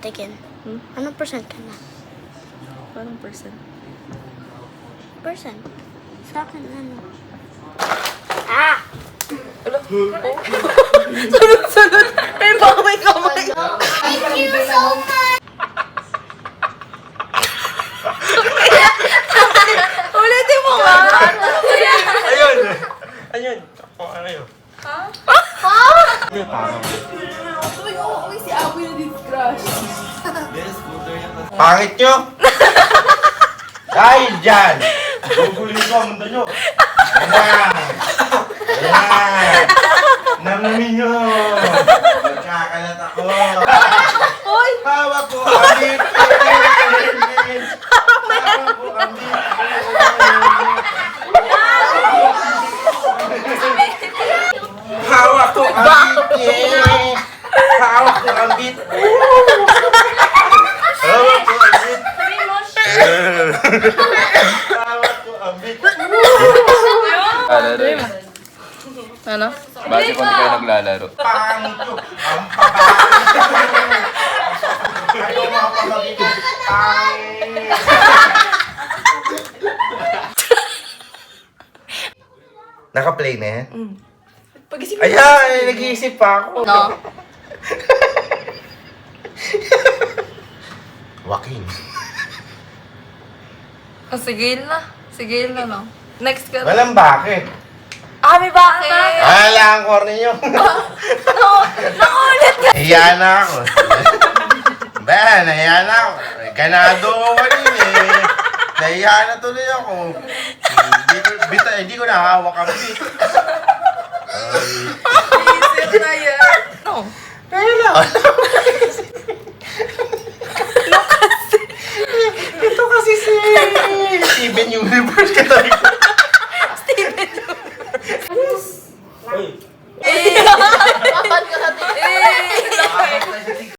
again? Anong percent ka na? Parang percent. Percent? Sa akin, ano? Ah! Sunod! Ay, baka may kamay! Thank you so much! Ulitin mo nga! Ayun! Ayun! Ano yun? Uy, si Aboy na discrush. Pangit nyo! Dahil dyan! Gugulin ko ang mundo nyo! Ayan! Ayan! Namunin nyo! Magkakalat ako! Hoy! Hawak ko ang bipin! Hawak ko ang Hawak ko ang bipin! Hawak ko ang bipin! Hawak ko ang bipin! Hawak ko ang bipin! Ano? Bakit kung di kayo naglalaro? Pangit yun! Ang pangit! Ayaw mga pamagin! Pangit! Naka-play na yan? Pag-isip Ayan! Nag-iisip pa ako! No. Joaquin. Oh, sige na. Sige na, no? Next ka. Walang bakit. May bakit? Wala ang corny nyo. Nakulit ka! Hiya na ako. Ba, nahiya na ako. Ganado ako kanina eh. Nahiya na tuloy ako. Hindi ko nahawak ang bit. Isip na yan. No. Kaya ito kasi si Steven Universe ka tayo. Steven.